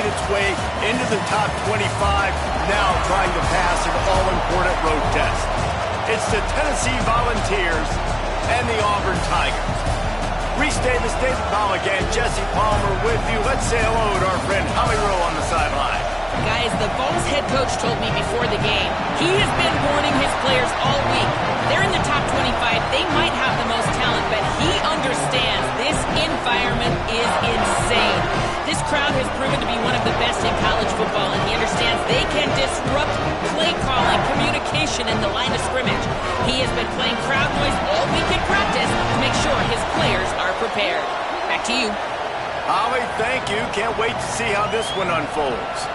its way into the top 25, now trying to pass an all-important road test. It's the Tennessee Volunteers and the Auburn Tigers. Reese Davis, David Pollack, and Jesse Palmer with you. Let's say hello to our friend Holly Rowe on the sideline. Guys, the Vols head coach told me before the game, he has been warning his players all week. They're in the top 25. They might have the most talent, but he understands this environment is insane. This crowd has proven to be one of the best in college football, and he understands they can disrupt play calling, communication, and the line of scrimmage. He has been playing crowd noise all week in practice to make sure his players are prepared. Back to you. Holly, thank you. Can't wait to see how this one unfolds.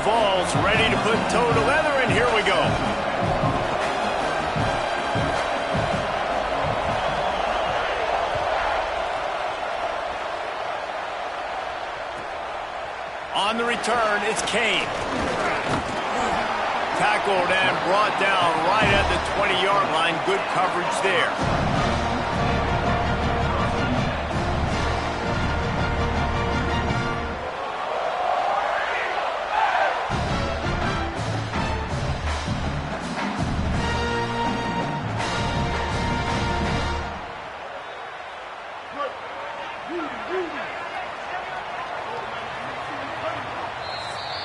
Vols ready to put toe to leather, and here we go. On the return, it's Kane. Tackled and brought down right at the 20-yard line. Good coverage there.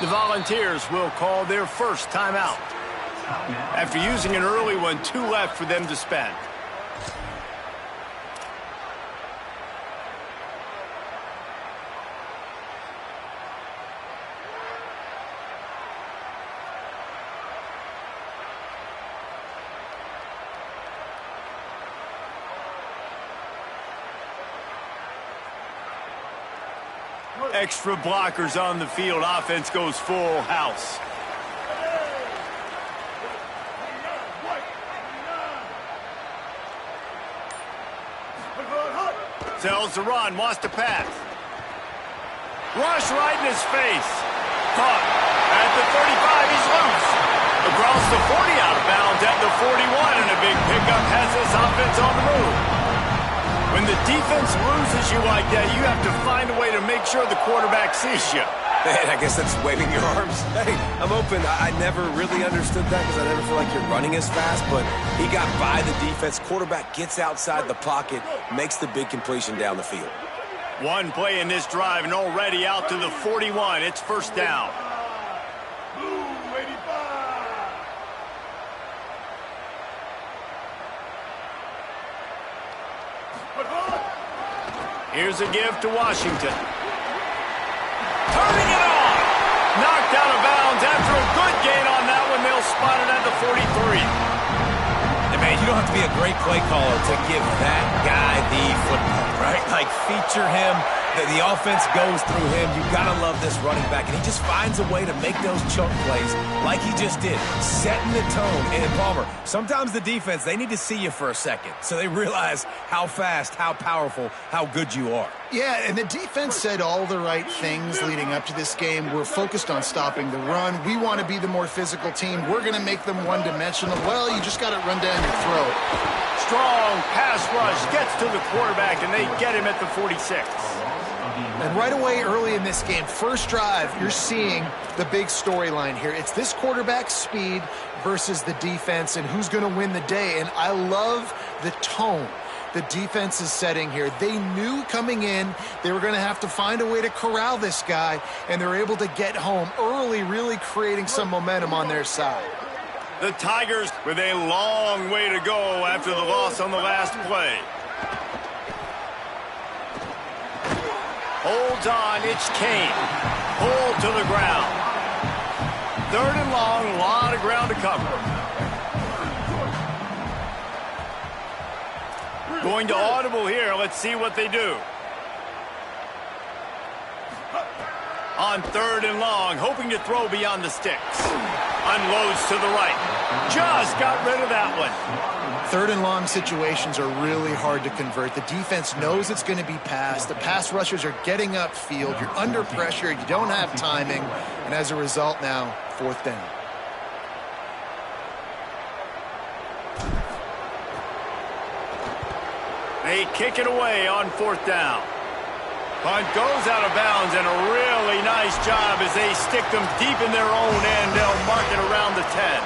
The Volunteers will call their first timeout. After using an early one, 2 left for them to spend. Extra blockers on the field. Offense goes full house. Tells the run, wants to pass. Rush right in his face. Caught at the 35, he's loose. Across the 40, out of bounds at the 41, and a big pickup has this offense on the move. When the defense loses you like that, you have to find a way to make sure the quarterback sees you. Man, I guess that's waving your arms. Hey, I'm open. I never really understood that because I never feel like you're running as fast, but he got by the defense. Quarterback gets outside the pocket, makes the big completion down the field. One play in this drive and already out to the 41. It's first down. Here's a give to Washington. Turning it on! Knocked out of bounds after a good gain on that one. They'll spot it at the 43. And man, you don't have to be a great play caller to give that guy the football, right? Like, feature him. The offense goes through him. You got to love this running back. And he just finds a way to make those chunk plays like he just did, setting the tone. And Palmer, sometimes the defense, they need to see you for a second so they realize how fast, how powerful, how good you are. Yeah, and the defense said all the right things leading up to this game. We're focused on stopping the run. We want to be the more physical team. We're going to make them one-dimensional. Well, you just got to run down your throat. Strong pass rush gets to the quarterback, and they get him at the 46. And right away early in this game, first drive, you're seeing the big storyline here. It's this quarterback's speed versus the defense and who's going to win the day. And I love the tone the defense is setting here. They knew coming in they were going to have to find a way to corral this guy, and they're able to get home early, really creating some momentum on their side. The Tigers with a long way to go after the loss on the last play. Holds on, it's Kane. Pulled to the ground. 3rd and long, a lot of ground to cover. Going to audible here. Let's see what they do. On 3rd and long, hoping to throw beyond the sticks. Unloads to the right. Just got rid of that one. 3rd and long situations are really hard to convert. The defense knows it's going to be passed. The pass rushers are getting upfield. You're under pressure. You don't have timing. And as a result now, 4th down. They kick it away on 4th down. Punt goes out of bounds, and a really nice job as they stick them deep in their own end. They'll mark it around the 10.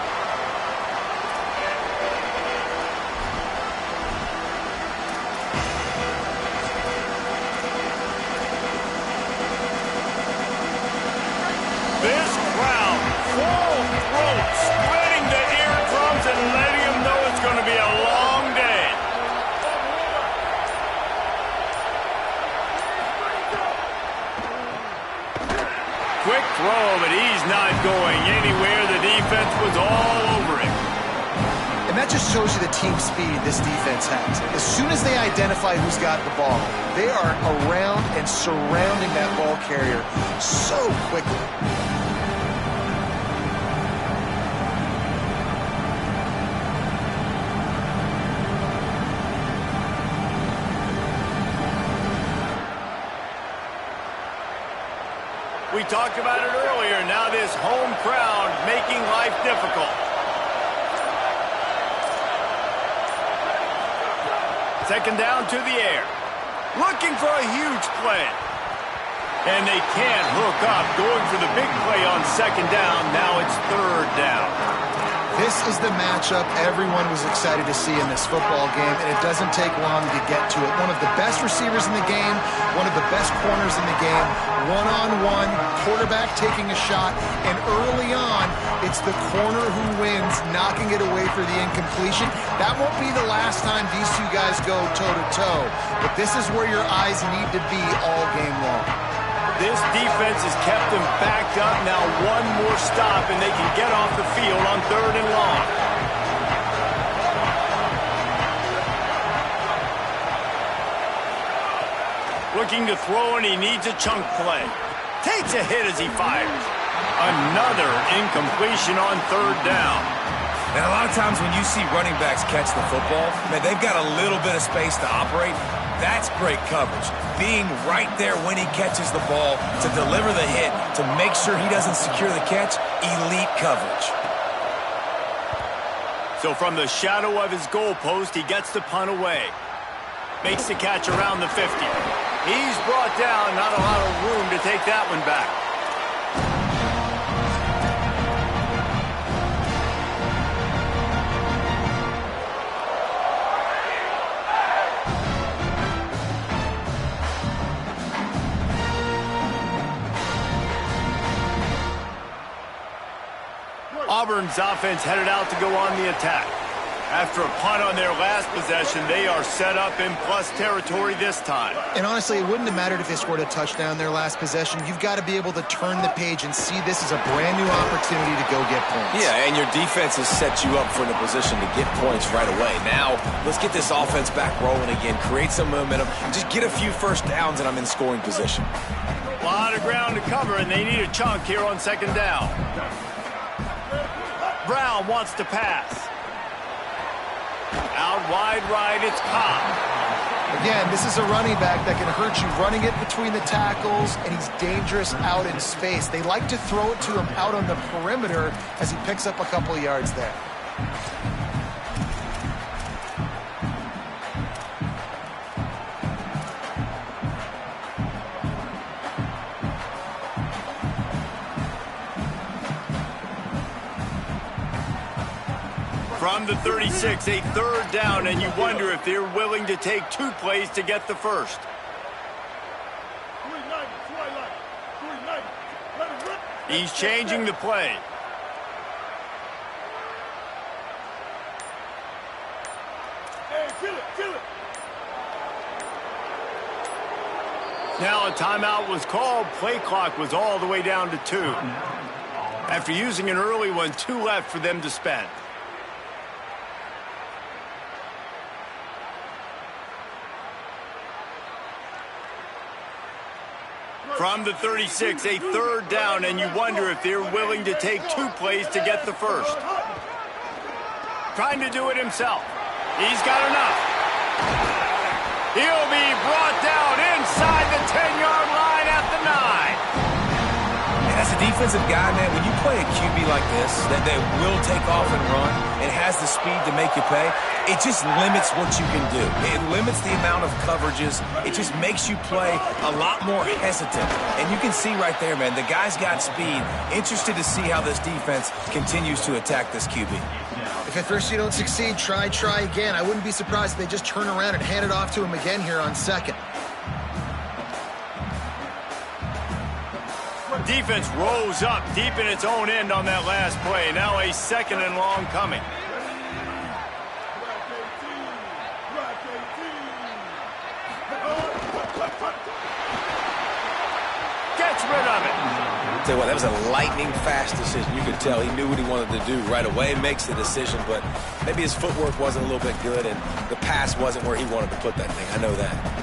This crowd, full throat, splitting the eardrums and letting them know it's going to be a long day. Quick throw, but he's not going anywhere. The defense was all over him. And that just shows you the team speed this defense has. As soon as they identify who's got the ball, they are around and surrounding that ball carrier so quickly. We talked about it earlier. Now this home crowd making life difficult. Second down to the air. Looking for a huge play. And they can't hook up. Going for the big play on 2nd down. Now it's 3rd down. This is the matchup everyone was excited to see in this football game, and it doesn't take long to get to it. One of the best receivers in the game, one of the best corners in the game, one-on-one, quarterback taking a shot, and early on, it's the corner who wins, knocking it away for the incompletion. That won't be the last time these two guys go toe-to-toe, but this is where your eyes need to be all game long. This defense has kept them backed up. Now one more stop, and they can get off the field on 3rd and long. Looking to throw, and he needs a chunk play. Takes a hit as he fires. Another incompletion on 3rd down. And a lot of times when you see running backs catch the football, man, they've got a little bit of space to operate. That's great coverage. Being right there when he catches the ball to deliver the hit, to make sure he doesn't secure the catch, elite coverage. So from the shadow of his goalpost, he gets the punt away. Makes the catch around the 50. He's brought down, not a lot of room to take that one back. Auburn's offense headed out to go on the attack. After a punt on their last possession, they are set up in plus territory this time. And honestly, it wouldn't have mattered if they scored a touchdown their last possession. You've got to be able to turn the page and see this as a brand new opportunity to go get points. Yeah, and your defense has set you up for the position to get points right away. Now, let's get this offense back rolling again, create some momentum, just get a few first downs, and I'm in scoring position. A lot of ground to cover, and they need a chunk here on 2nd down. Brown wants to pass. Out wide right, it's Cobb. Again, this is a running back that can hurt you running it between the tackles, and he's dangerous out in space. They like to throw it to him out on the perimeter as he picks up a couple of yards there. From the 36, a 3rd down, and you wonder if they're willing to take 2 plays to get the first. He's changing the play. Now a timeout was called. Play clock was all the way down to 2. After using an early one, 2 left for them to spend. From the 36, a 3rd down, and you wonder if they're willing to take 2 plays to get the first. trying to do it himself. He's got enough. He'll be brought down inside the 10-yard line at the 9. And as a defensive guy, man, when you play a QB like this, that will take off and run and has the speed to make you pay, it just limits what you can do. It limits the amount of coverages. It just makes you play a lot more hesitant. And you can see right there, man, the guy's got speed. Interested to see how this defense continues to attack this QB. If at first you don't succeed, try again. I wouldn't be surprised if they just turn around and hand it off to him again here on second. Defense rose up deep in its own end on that last play. Now a 2nd and long coming. Gets rid of it. Tell you what, that was a lightning-fast decision. You could tell he knew what he wanted to do right away, makes the decision, but maybe his footwork wasn't a little bit good, and the pass wasn't where he wanted to put that thing. I know that.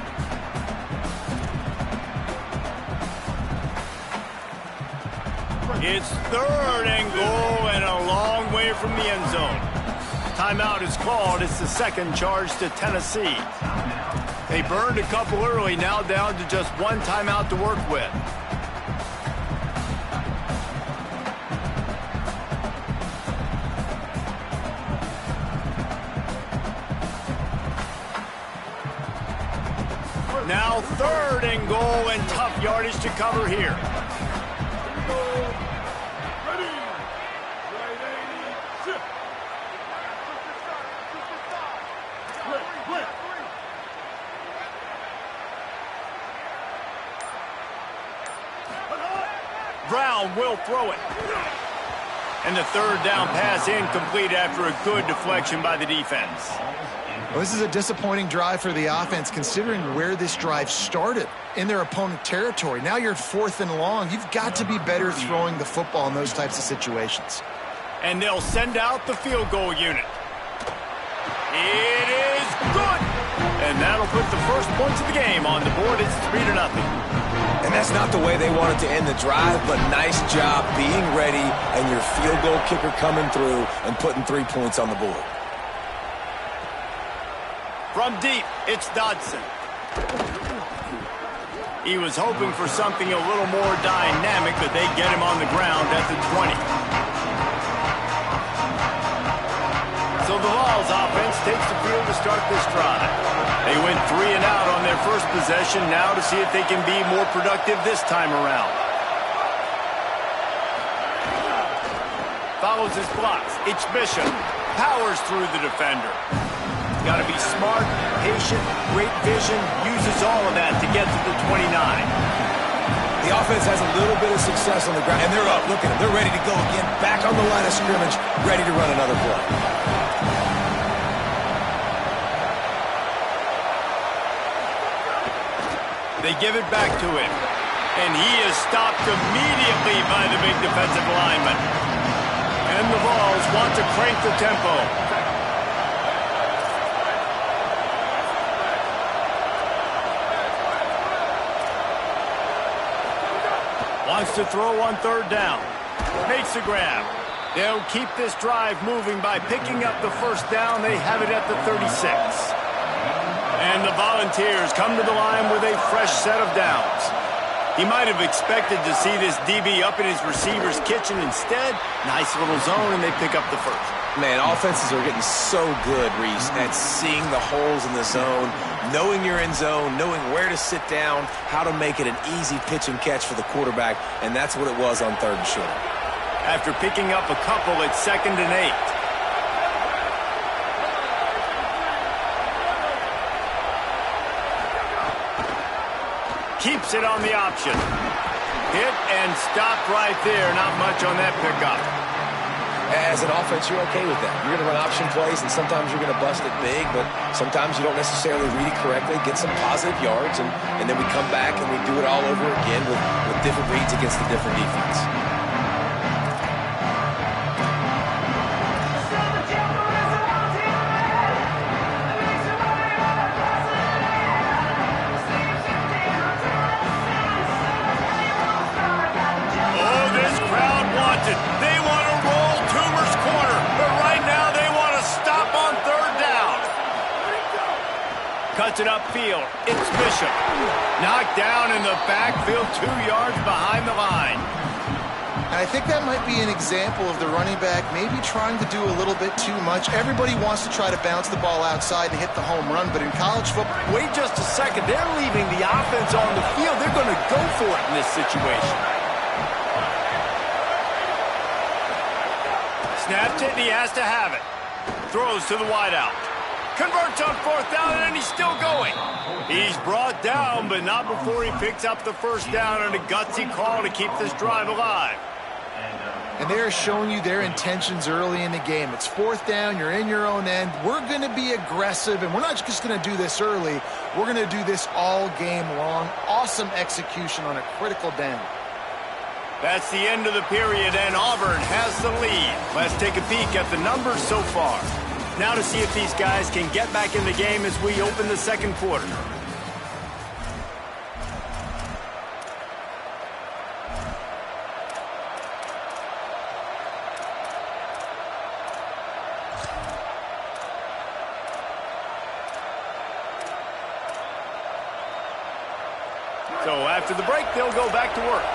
It's 3rd and goal and a long way from the end zone. Timeout is called. It's the 2nd charge to Tennessee. They burned a couple early, now down to just 1 timeout to work with. Now 3rd and goal and tough yardage to cover here. Brown will throw it. And the 3rd down pass incomplete after a good deflection by the defense. Well, this is a disappointing drive for the offense, considering where this drive started, in their opponent territory. Now you're at 4th and long. You've got to be better throwing the football in those types of situations. And they'll send out the field goal unit. It is good. And that'll put the first points of the game on the board. It's 3-0. And that's not the way they wanted to end the drive, but nice job being ready and your field goal kicker coming through and putting 3 points on the board. From deep, it's Dodson. He was hoping for something a little more dynamic, but they get him on the ground at the 20. So the Vols offense takes the field to start this drive. They went 3 and out on their first possession, now to see if they can be more productive this time around. Follows his blocks. It's Bishop. Powers through the defender. Got to be smart, patient, great vision, uses all of that to get to the 29. The offense has a little bit of success on the ground, and they're up. Look at them. They're ready to go again, back on the line of scrimmage, ready to run another play. They give it back to him, and he is stopped immediately by the big defensive lineman. And the Vols want to crank the tempo. Wants to throw on 3rd down. Makes a grab. They'll keep this drive moving by picking up the 1st down. They have it at the 36. And the Volunteers come to the line with a fresh set of downs. He might have expected to see this DB up in his receiver's kitchen. Instead, nice little zone, and they pick up the 1st. Man, offenses are getting so good, Reese, at seeing the holes in the zone, knowing you're in zone, knowing where to sit down, how to make it an easy pitch and catch for the quarterback, and that's what it was on 3rd and short. After picking up a couple, it's 2nd and 8. Keeps it on the option. Hit and stopped right there. Not much on that pickup. As an offense, you're okay with that. You're going to run option plays, and sometimes you're going to bust it big, but sometimes you don't necessarily read it correctly, get some positive yards, and then we come back and we do it all over again with different reads against the different defense. They want to roll Toomer's corner, but right now they want to stop wants it upfield. It's Bishop. Knocked down in the backfield, 2 yards behind the line. And I think that might be an example of the running back maybe trying to do a little bit too much. Everybody wants to try to bounce the ball outside and hit the home run, but in college football... Wait just a second. They're leaving the offense on the field. They're going to go for it in this situation. Snapped it, and he has to have it. Throws to the wideout. Converts on 4th down, and he's still going. He's brought down, but not before he picks up the first down on a gutsy call to keep this drive alive. And they're showing you their intentions early in the game. It's 4th down, you're in your own end. We're going to be aggressive, and we're not just going to do this early. We're going to do this all game long. Awesome execution on a critical down. That's the end of the period, and Auburn has the lead. Let's take a peek at the numbers so far. Now to see if these guys can get back in the game as we open the second quarter. So after the break, they'll go back to work.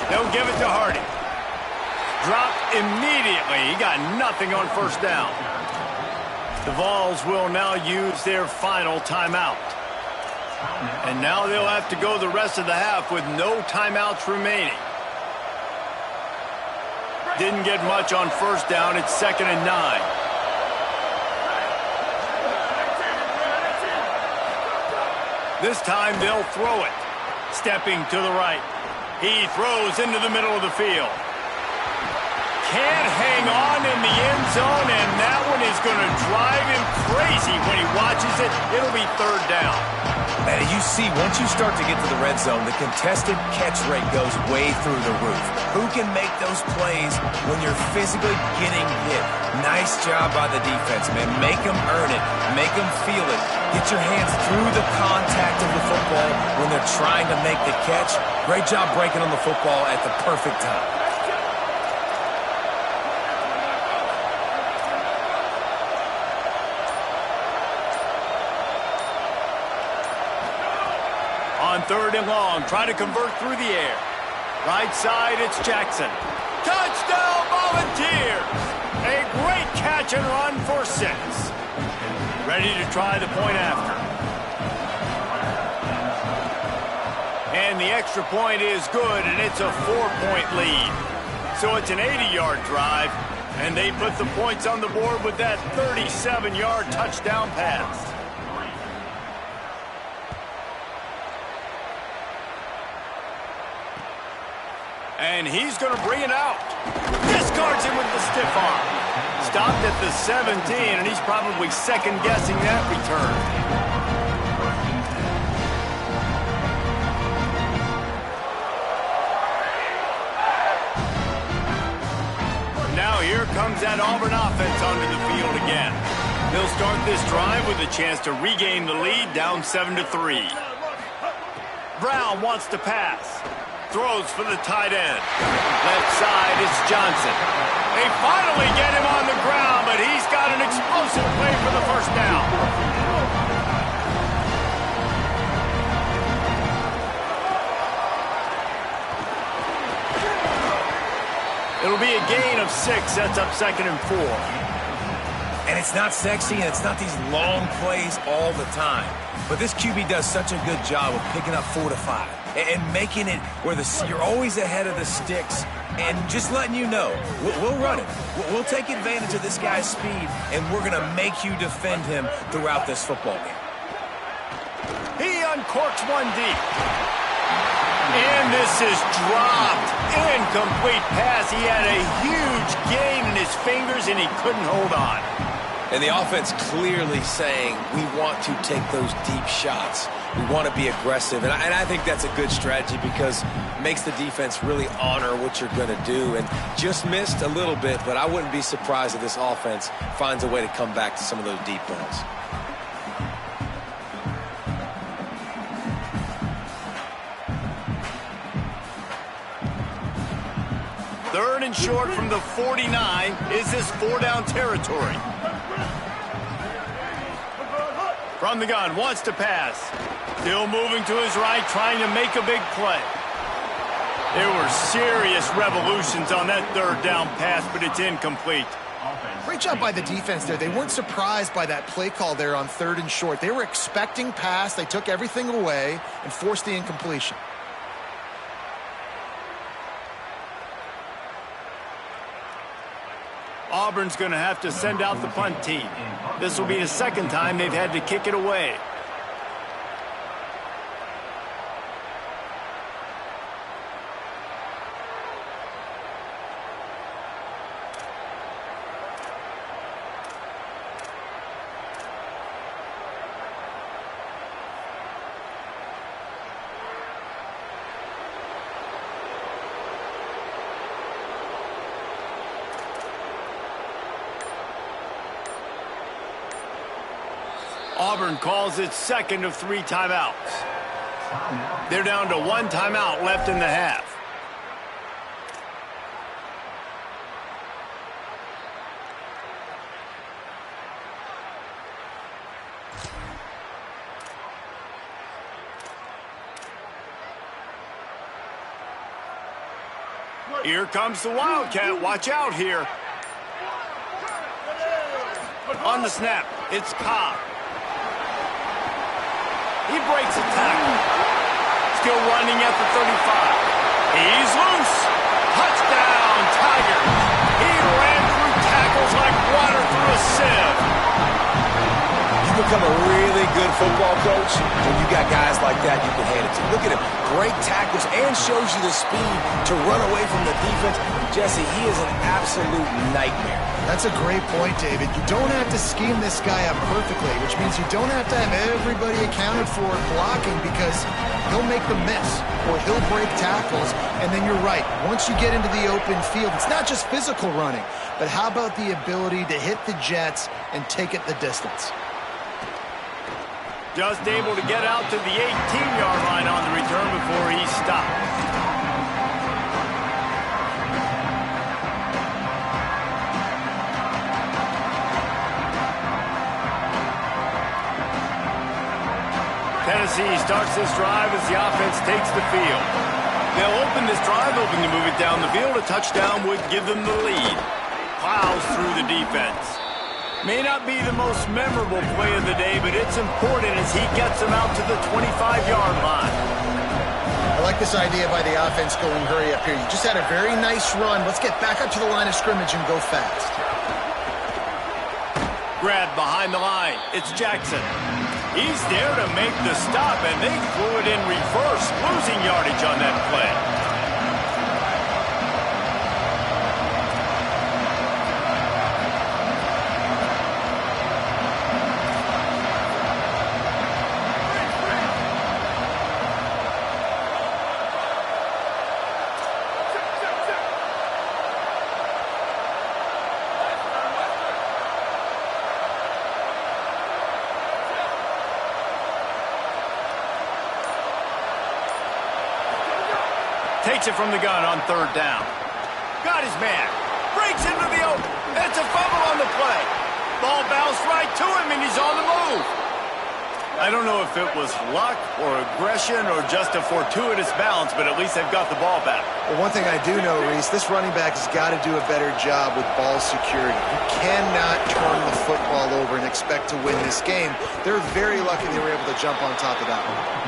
They'll give it to Hardy. Dropped immediately. He got nothing on first down. The Vols will now use their final timeout. And now they'll have to go the rest of the half with no timeouts remaining. Didn't get much on first down. It's 2nd and 9. This time they'll throw it. Stepping to the right. He throws into the middle of the field. Can't hang on in the end zone, and that one is going to drive him crazy when he watches it. It'll be 3rd down. And you see, once you start to get to the red zone, the contested catch rate goes way through the roof. Who can make those plays when you're physically getting hit? Nice job by the defense, man. Make them earn it. Make them feel it. Get your hands through the contact of the football when they're trying to make the catch. Great job breaking on the football at the perfect time. On 3rd and long, try to convert through the air. Right side, it's Jackson. Touchdown, Volunteers! A great catch and run for 6. Ready to try the point after. And the extra point is good, and it's a 4-point lead. So it's an 80-yard drive, and they put the points on the board with that 37-yard touchdown pass. And he's going to bring it out. Discards him with the stiff arm. Stopped at the 17, and he's probably second-guessing that return. Now here comes that Auburn offense onto the field again. They'll start this drive with a chance to regain the lead, down 7-3. Brown wants to pass. Throws for the tight end. Left side, it's Johnson. They finally get him on the ground, but he's got an explosive play for the first down. It'll be a gain of 6. That's up 2nd and 4. And it's not sexy, and it's not these long plays all the time. But this QB does such a good job of picking up 4 to 5 and making it where you're always ahead of the sticks and just letting you know, we'll run it. We'll take advantage of this guy's speed, and we're going to make you defend him throughout this football game. He uncorks one deep. And this is dropped. Incomplete pass. He had a huge gain in his fingers, and he couldn't hold on. And the offense clearly saying, we want to take those deep shots. We want to be aggressive. And I think that's a good strategy because it makes the defense really honor what you're going to do. And just missed a little bit, but I wouldn't be surprised if this offense finds a way to come back to some of those deep balls. and short from the 49. Is this 4-down territory? From the gun, wants to pass. Still moving to his right, trying to make a big play. There were serious revolutions on that 3rd down pass, but it's incomplete. Great job by the defense there. They weren't surprised by that play call there on 3rd and short. They were expecting pass. They took everything away and forced the incompletion. Auburn's going to have to send out the punt team. This will be the 2nd time they've had to kick it away. Auburn calls its 2nd of 3 timeouts. They're down to 1 timeout left in the half. Here comes the Wildcat. Watch out here. On the snap, it's Cobb. He breaks a tackle. Still running at the 35. He's loose. Touchdown, Tigers. He ran through tackles like water through a sieve. You become a really good football coach when you got guys like that you can hand it to. Look at him. Great tackles and shows you the speed to run away from the defense. Jesse, he is an absolute nightmare. That's a great point, David. You don't have to scheme this guy up perfectly, which means you don't have to have everybody accounted for blocking because he'll make them miss or he'll break tackles. And then you're right. Once you get into the open field, it's not just physical running, but how about the ability to hit the Jets and take it the distance? Just able to get out to the 18-yard line on the return before he stopped. Tennessee starts this drive as the offense takes the field. They'll open this drive, hoping to move it down the field. A touchdown would give them the lead. Plows through the defense. May not be the most memorable play of the day, but it's important as he gets them out to the 25-yard line. I like this idea by the offense going hurry up here. You just had a very nice run. Let's get back up to the line of scrimmage and go fast. Grab behind the line. It's Jackson. He's there to make the stop, and they threw it in reverse, losing yardage on that play. Takes it from the gun on 3rd down. Got his man. Breaks into the open. It's a fumble on the play. Ball bounced right to him, and he's on the move. I don't know if it was luck or aggression or just a fortuitous bounce, but at least they've got the ball back. Well, one thing I do know, Reese, this running back has got to do a better job with ball security. You cannot turn the football over and expect to win this game. They're very lucky they were able to jump on top of that one.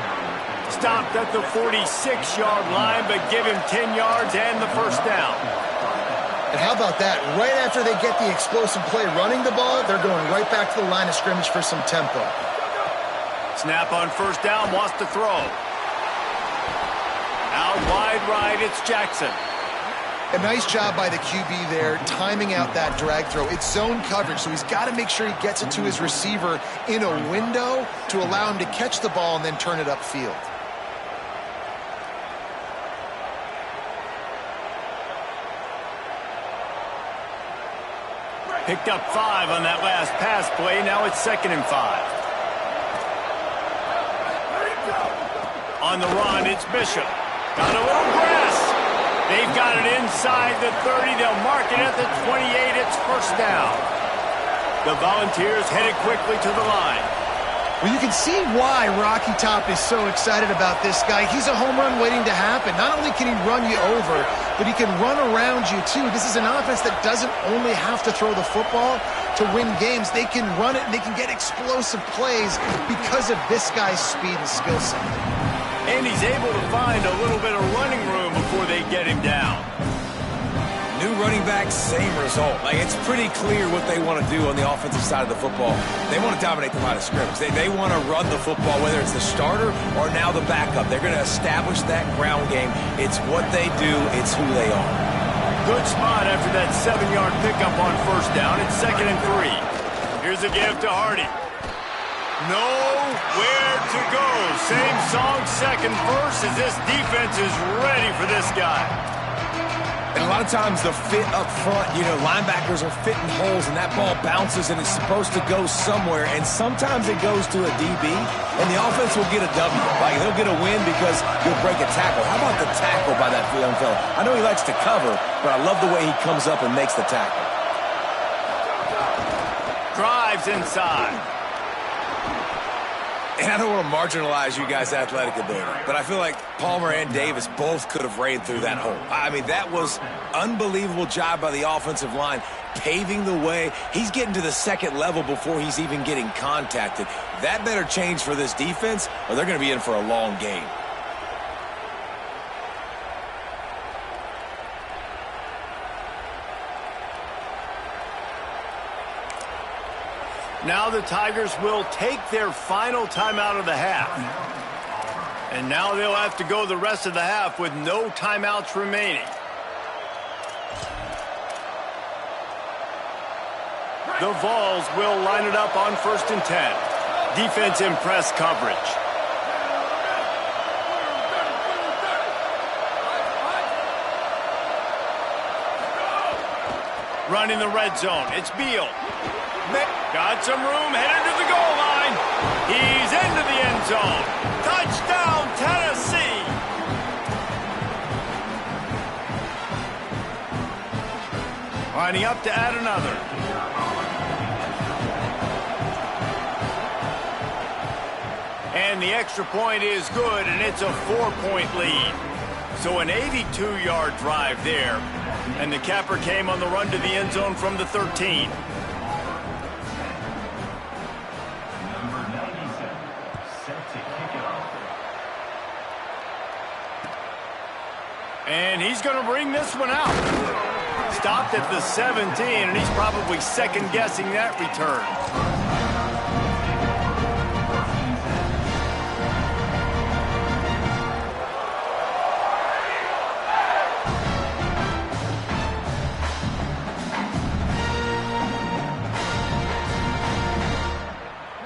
Stopped at the 46-yard line, but give him 10 yards and the first down. And how about that? Right after they get the explosive play running the ball, they're going right back to the line of scrimmage for some tempo. Snap on 1st down, wants to throw. Out wide right, it's Jackson. A nice job by the QB there, timing out that drag throw. It's zone coverage, so he's got to make sure he gets it to his receiver in a window to allow him to catch the ball and then turn it upfield. Picked up 5 on that last pass play. Now it's 2nd and 5. On the run, it's Bishop. Got a little grass. They've got it inside the 30. They'll mark it at the 28. It's first down. The Volunteers headed quickly to the line. Well, you can see why Rocky Top is so excited about this guy. He's a home run waiting to happen. Not only can he run you over, but he can run around you too. This is an offense that doesn't only have to throw the football to win games. They can run it and they can get explosive plays because of this guy's speed and skill set. And he's able to find a little bit of running room before they get him down. New running back, same result. Like, it's pretty clear what they want to do on the offensive side of the football. They want to dominate the line of scrimmage. They want to run the football, whether it's the starter or now the backup. They're going to establish that ground game. It's what they do. It's who they are. Good spot after that 7-yard pickup on first down. It's 2nd and 3. Here's a give to Hardy. Nowhere to go. Same song, second verse, as this defense is ready for this guy. And a lot of times the fit up front, you know, linebackers are fitting holes and that ball bounces and it's supposed to go somewhere. And sometimes it goes to a DB and the offense will get a W. Like, they'll get a win because he'll break a tackle. How about the tackle by that young fella? I know he likes to cover, but I love the way he comes up and makes the tackle. Drives inside. And I don't want to marginalize you guys' athletic ability, but I feel like Palmer and Davis both could have ran through that hole. I mean, that was unbelievable job by the offensive line, paving the way. He's getting to the second level before he's even getting contacted. That better change for this defense, or they're going to be in for a long game. Now the Tigers will take their final timeout of the half. And now they'll have to go the rest of the half with no timeouts remaining. The Vols will line it up on 1st and 10. Defense in press coverage. Running the red zone. It's Beal. Got some room, headed to the goal line. He's into the end zone. Touchdown, Tennessee. Lining up to add another. And the extra point is good, and it's a 4-point lead. So an 82-yard drive there. And the capper came on the run to the end zone from the 13. And he's going to bring this one out. Stopped at the 17, and he's probably second-guessing that return.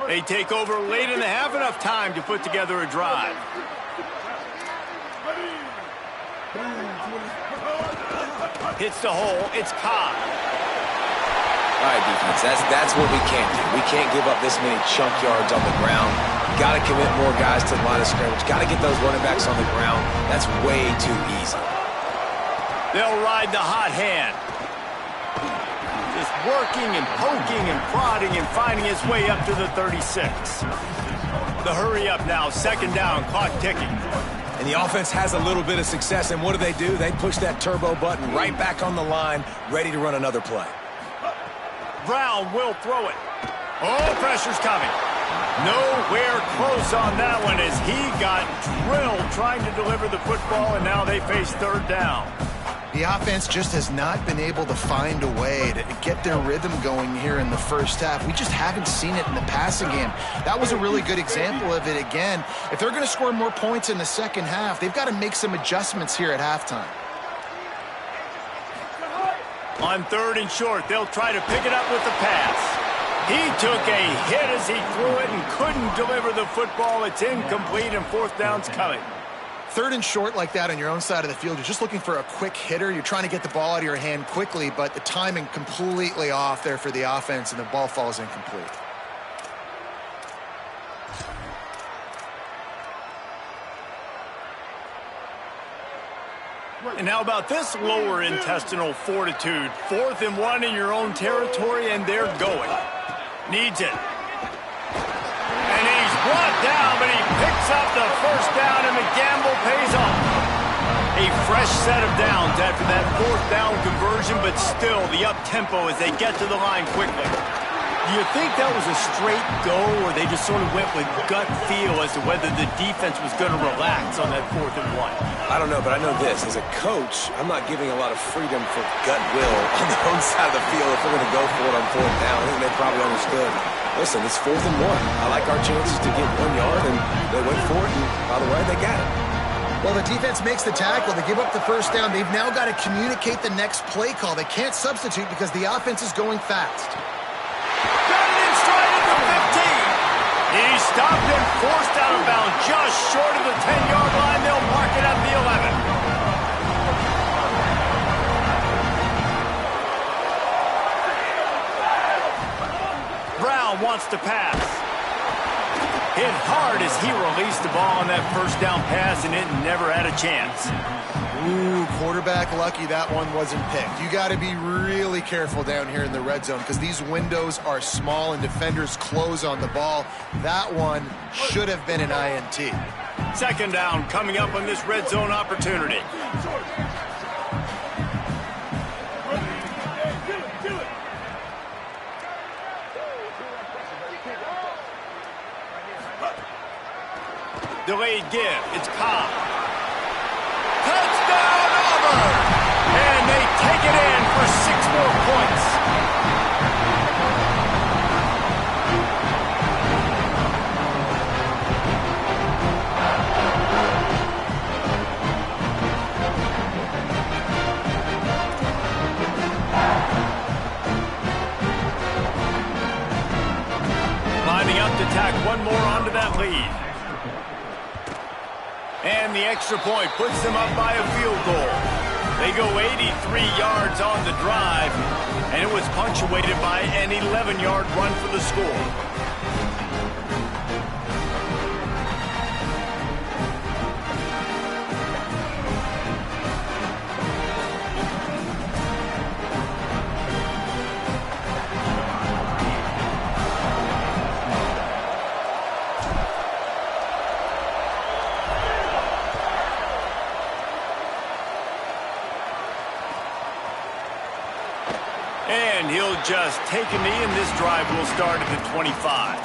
They take over late in the half, enough time to put together a drive. Hits the hole. It's Cobb. All right, defense, that's what we can't do. We can't give up this many chunk yards on the ground. Got to commit more guys to the line of scrimmage. Got to get those running backs on the ground. That's way too easy. They'll ride the hot hand. Just working and poking and prodding and finding his way up to the 36. The hurry up now, 2nd down, clock ticking. And the offense has a little bit of success, and what do? They push that turbo button right back on the line, ready to run another play. Brown will throw it. Oh, pressure's coming. Nowhere close on that one as he got drilled trying to deliver the football, and now they face 3rd down. The offense just has not been able to find a way to get their rhythm going here in the first half. We just haven't seen it in the passing game. That was a really good example of it again. If they're going to score more points in the second half, they've got to make some adjustments here at halftime. On 3rd and short, they'll try to pick it up with the pass. He took a hit as he threw it and couldn't deliver the football. It's incomplete, and 4th down's coming. 3rd and short like that on your own side of the field, you're just looking for a quick hitter. You're trying to get the ball out of your hand quickly, but the timing completely off there for the offense, and the ball falls incomplete. And how about this lower intestinal fortitude? 4th and 1 in your own territory, and they're going. Needs it. And he's brought down, but he picks up the first down, and the gamble pays off. A fresh set of downs after that 4th down conversion, but still the up-tempo as they get to the line quickly. Do you think that was a straight go, or they just sort of went with gut feel as to whether the defense was going to relax on that 4th and 1? I don't know, but I know this. As a coach, I'm not giving a lot of freedom for gut will on the own side of the field if we're going to go for it on 4th down. I think they probably understood. Listen, it's 4th and 1. I like our chances to get 1 yard, and they went for it, and by the way, they got it. Well, the defense makes the tackle. They give up the first down. They've now got to communicate the next play call. They can't substitute because the offense is going fast. Got it in stride at the 15. He's stopped and forced out of bounds just short of the 10-yard line. They'll mark it at the 11. Brown wants to pass. Hit hard as he released the ball on that first down pass, and it never had a chance. Ooh, quarterback lucky that one wasn't picked. You got to be really careful down here in the red zone because these windows are small and defenders close on the ball. That one should have been an INT. 2nd down coming up on this red zone opportunity. Delayed give. It's Cobb. Touchdown, Auburn! And they take it in for 6 more points. Lining up to tack one more onto that lead. And the extra point puts them up by a field goal. They go 83 yards on the drive, and it was punctuated by an 11-yard run for the score. And he'll just take a knee, and this drive will start at the 25.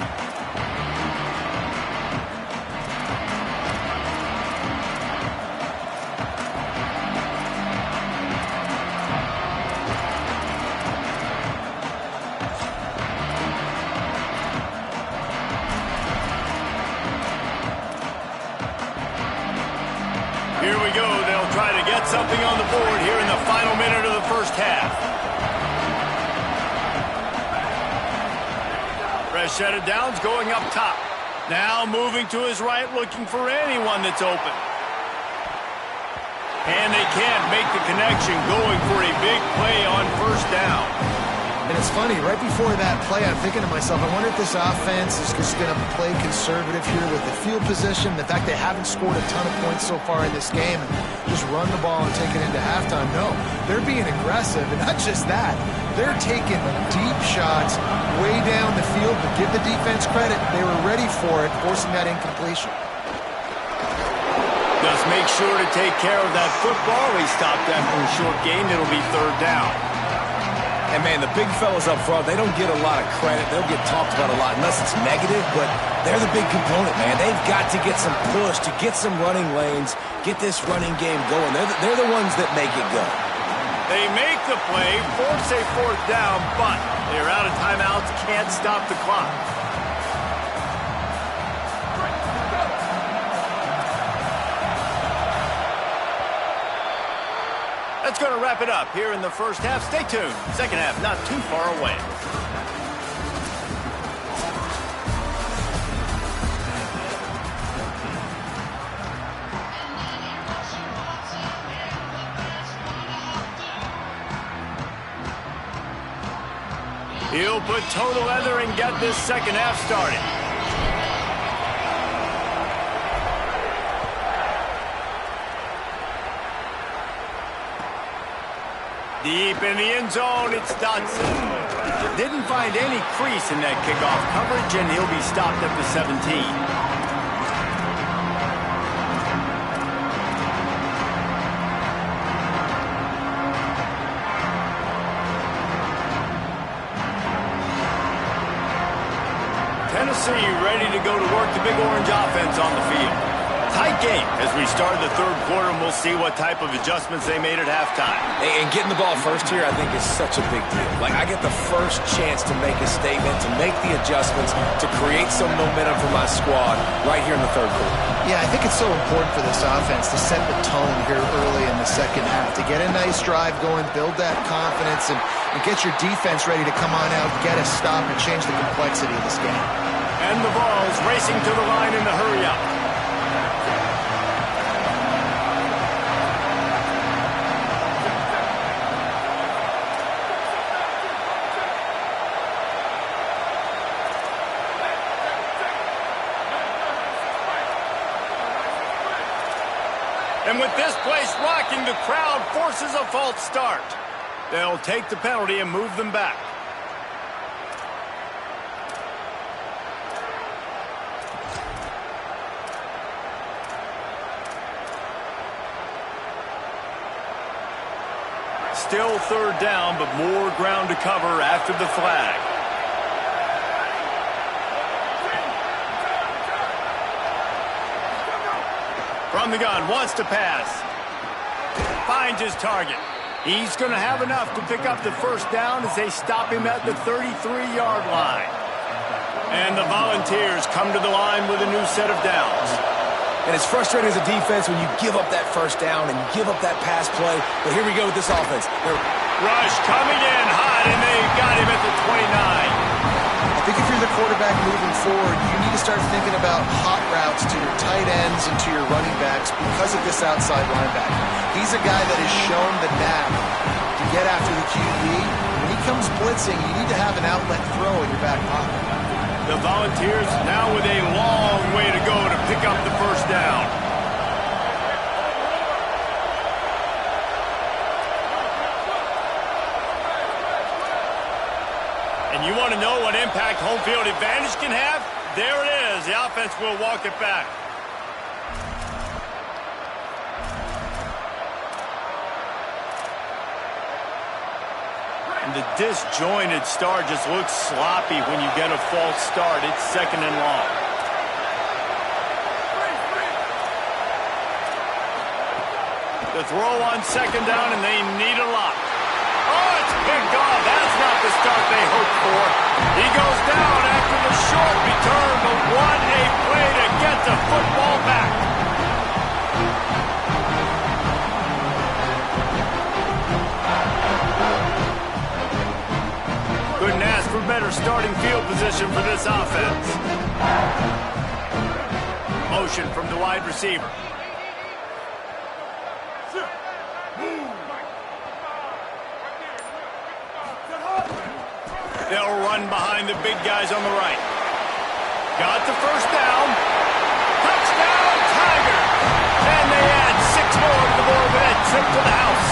Here we go. They'll try to get something on the board here in the final minute of the first half. Fresh set of downs going up top. Now moving to his right, looking for anyone that's open. And they can't make the connection, going for a big play on first down. And it's funny, right before that play, I'm thinking to myself, I wonder if this offense is just going to play conservative here with the field position. The fact they haven't scored a ton of points so far in this game and just run the ball and take it into halftime. No, they're being aggressive, and not just that. They're taking deep shots way down the field, but give the defense credit. They were ready for it, forcing that incompletion. Just make sure to take care of that football. He stopped after a short gain. It'll be 3rd down. And, man, the big fellas up front, they don't get a lot of credit. They'll get talked about a lot unless it's negative, but they're the big component, man. They've got to get some push, to get some running lanes, get this running game going. They're the ones that make it go. They make the play, force a 4th down, but they're out of timeouts, can't stop the clock. That's going to wrap it up here in the first half. Stay tuned. Second half not too far away. He'll put total leather and get this second half started. Deep in the end zone, it's Dodson. Didn't find any crease in that kickoff coverage, and he'll be stopped at the 17. Tennessee ready to go to work the Big Orange offense on the field. Tight game as we start the third quarter, and we'll see what type of adjustments they made at halftime. And getting the ball first here, I think, is such a big deal. Like, I get the first chance to make a statement, to make the adjustments, to create some momentum for my squad right here in the third quarter. Yeah, I think it's so important for this offense to set the tone here early in the second half, to get a nice drive going, build that confidence, and get your defense ready to come on out, get a stop, and change the complexity of this game. And the ball's racing to the line in the hurry-up. And with this place rocking, the crowd forces a false start. They'll take the penalty and move them back. Still third down, but more ground to cover after the flag. From the gun, wants to pass. Finds his target. He's going to have enough to pick up the first down as they stop him at the 33-yard line. And the Volunteers come to the line with a new set of downs. And it's frustrating as a defense when you give up that first down and give up that pass play. But here we go with this offense. Rush coming in hot, and they got him at the 29. I think if you're the quarterback moving forward, you need to start thinking about hot routes to your tight ends and to your running backs because of this outside linebacker. He's a guy that has shown the knack to get after the QB. When he comes blitzing, you need to have an outlet throw in your back pocket. The Volunteers now with a long way to go to pick up the first down. And you want to know what impact home field advantage can have? There it is. The offense will walk it back. And the disjointed start just looks sloppy when you get a false start. It's second and long. The throw on second down, and they need a lot. Oh, it's picked off. That's not the start they hoped for. He goes down after the short return, but what a play to get the football back. Couldn't ask for better starting field position for this offense. Motion from the wide receiver. They'll run behind the big guys on the right. Got the first down. Touchdown, Tigers! And they add 6 more to the board with that trip to the house.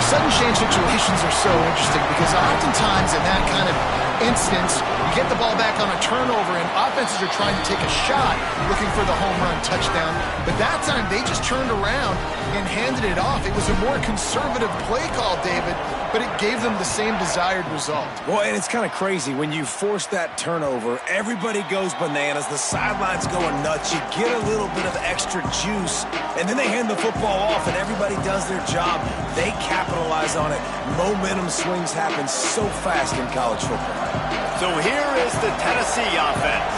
Sudden change situations are so interesting because oftentimes in that kind of instance, you get the ball back on a turnover and offenses are trying to take a shot looking for the home run touchdown. But that time, they just turned around and handed it off. It was a more conservative play call, David, but it gave them the same desired result. Well, and it's kind of crazy. When you force that turnover, everybody goes bananas. The sidelines going nuts. You get a little bit of extra juice, and then they hand the football off, and everybody does their job. They capitalize on it. Momentum swings happen so fast in college football. So here is the Tennessee offense.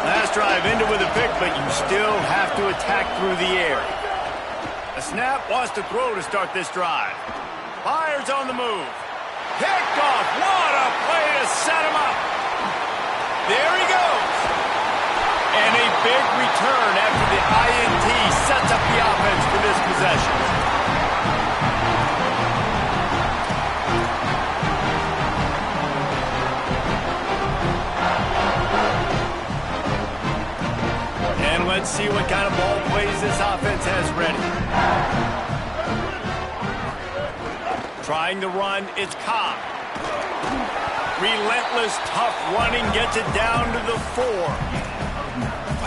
Last drive ended with a pick, but you still have to attack through the air. A snap, wants to throw to start this drive. Fires on the move. Picked off. What a play to set him up. There he goes. And a big return after the INT sets up the offense for this possession. And let's see what kind of ball plays this offense has ready. Trying to run, it's Cobb. Relentless, tough running gets it down to the 4.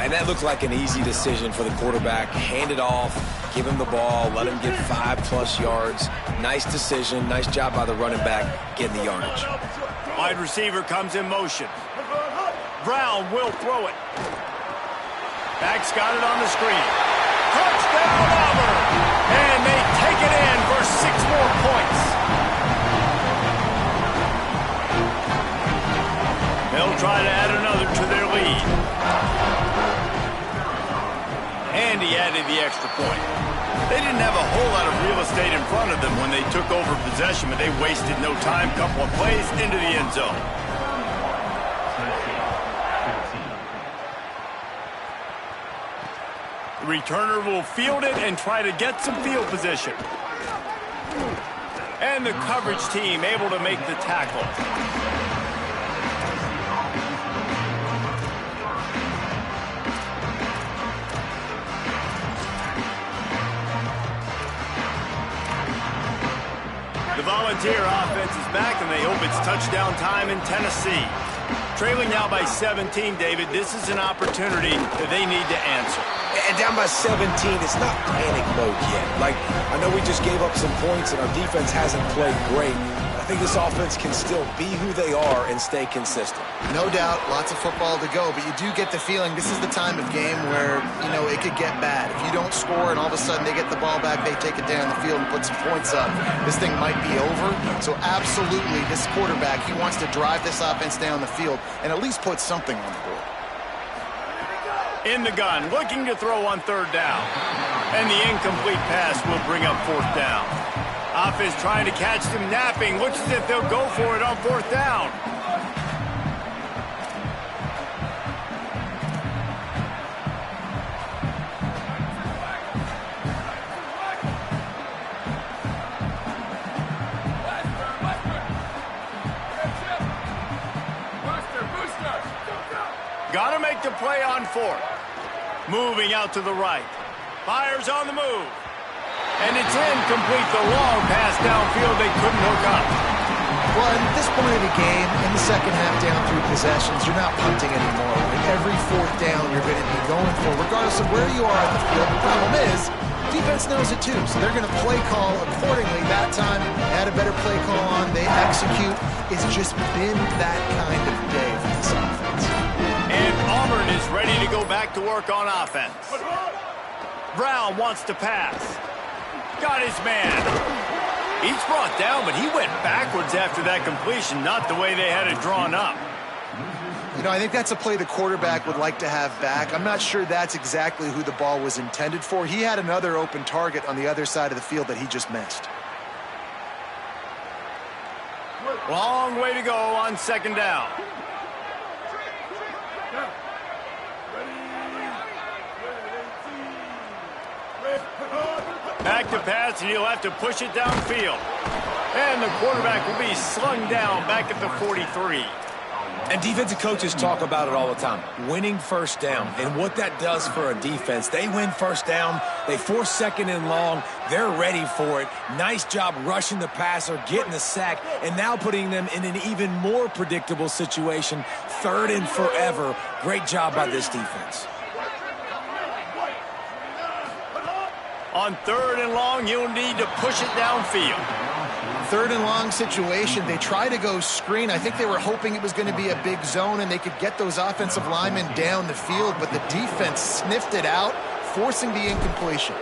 And that looked like an easy decision for the quarterback. Hand it off, give him the ball, let him get 5+ yards. Nice decision, nice job by the running back getting the yardage. Wide receiver comes in motion. Brown will throw it. Back's got it on the screen. Touchdown, Auburn! And they take it in for 6 more points. They'll try to add another to their lead. And he added the extra point. They didn't have a whole lot of real estate in front of them when they took over possession, but they wasted no time. Couple of plays into the end zone. The returner will field it and try to get some field position. And the coverage team able to make the tackle. The Volunteer offense is back, and they hope it's touchdown time in Tennessee. Trailing now by 17, David, this is an opportunity that they need to answer. And down by 17, it's not panic mode yet. Like, I know we just gave up some points, and our defense hasn't played great. I think this offense can still be who they are and stay consistent. No doubt, lots of football to go, but you do get the feeling this is the time of game where, you know, it could get bad. If you don't score and all of a sudden they get the ball back, they take it down the field and put some points up, this thing might be over. So absolutely, this quarterback, he wants to drive this offense down the field and at least put something on the board. In the gun, looking to throw on 3rd down. And the incomplete pass will bring up 4th down. Offense trying to catch them napping. Looks as if they'll go for it on 4th down. Got to make the play on 4th. Moving out to the right. Fires on the move. And it's incomplete. The long pass downfield they couldn't hook up. Well, at this point of the game, in the second half down 3 possessions, you're not punting anymore. Like every 4th down you're going to be going for, regardless of where you are on the field. The problem is, defense knows it too, so they're going to play call accordingly. That time, they had a better play call on. They execute. It's just been that kind of day for this offense. And Auburn is ready to go back to work on offense. Brown wants to pass. Got his man. He's brought down, but he went backwards after that completion, not the way they had it drawn up. You know, I think that's a play the quarterback would like to have back. I'm not sure that's exactly who the ball was intended for. He had another open target on the other side of the field that he just missed. Long way to go on 2nd down. Back to pass, and he'll have to push it downfield. And the quarterback will be slung down back at the 43. And defensive coaches talk about it all the time, winning 1st down. And what that does for a defense, they win 1st down, they force 2nd and long, they're ready for it. Nice job rushing the passer, getting the sack, and now putting them in an even more predictable situation, 3rd and forever. Great job by this defense. On 3rd and long, you'll need to push it downfield. 3rd and long situation, they try to go screen. I think they were hoping it was going to be a big zone and they could get those offensive linemen down the field, but the defense sniffed it out, forcing the incompletion.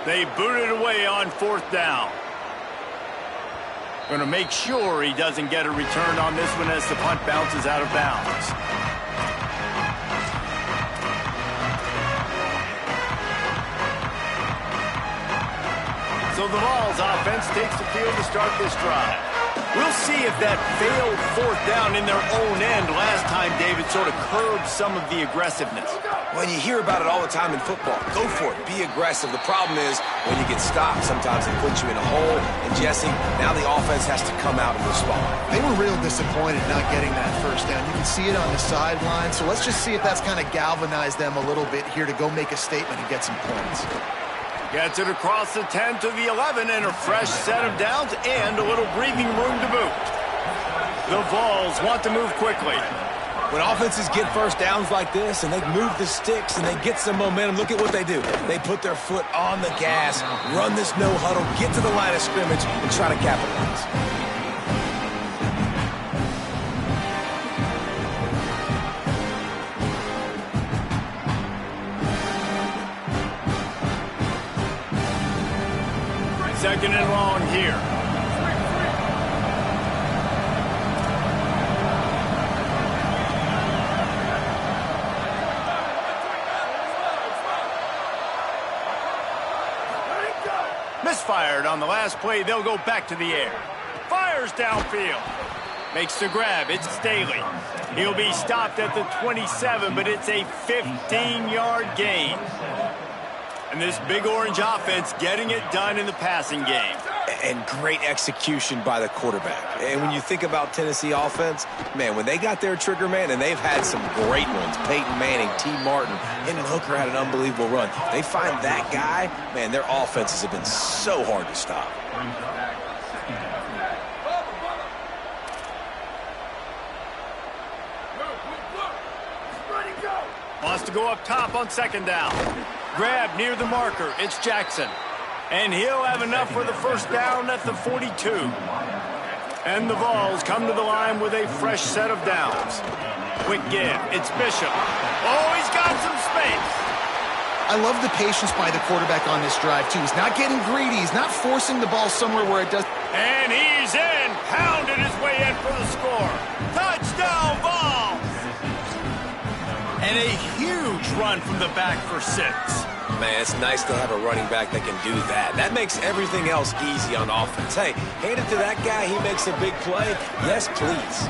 They booted away on 4th down. Going to make sure he doesn't get a return on this one as the punt bounces out of bounds. So the Vols offense takes the field to start this drive. We'll see if that failed 4th down in their own end last time, David, sort of curbed some of the aggressiveness. When you hear about it all the time in football, go for it, be aggressive. The problem is when you get stopped, sometimes it puts you in a hole. And Jesse, now the offense has to come out and respond. They were real disappointed not getting that 1st down. You can see it on the sideline. So let's just see if that's kind of galvanized them a little bit here to go make a statement and get some points. Gets it across the 10 to the 11 and a fresh set of downs and a little breathing room to boot. The Vols want to move quickly. When offenses get first downs like this and they move the sticks and they get some momentum, look at what they do. They put their foot on the gas, run this no huddle, get to the line of scrimmage, and try to capitalize. Second and long here. Misfired on the last play. They'll go back to the air. Fires downfield. Makes the grab. It's Staley. He'll be stopped at the 27, but it's a 15-yard gain. And this Big Orange offense getting it done in the passing game. And great execution by the quarterback. And when you think about Tennessee offense, man, when they got their trigger man, and they've had some great ones, Peyton Manning, T. Martin, Hendon Hooker had an unbelievable run. They find that guy, man, their offenses have been so hard to stop. Wants to go up top on second down. Grab near the marker. It's Jackson. And he'll have enough for the first down at the 42. And the Vols come to the line with a fresh set of downs. Quick give. It's Bishop. Oh, he's got some space. I love the patience by the quarterback on this drive, too. He's not getting greedy. He's not forcing the ball somewhere where it does. And he's in. Pounded his way in for the score. Touchdown, Vols. And a huge run from the back for 6. Man, it's nice to have a running back that can do that. That makes everything else easy on offense. Hey, hand it to that guy. He makes a big play. Yes, please.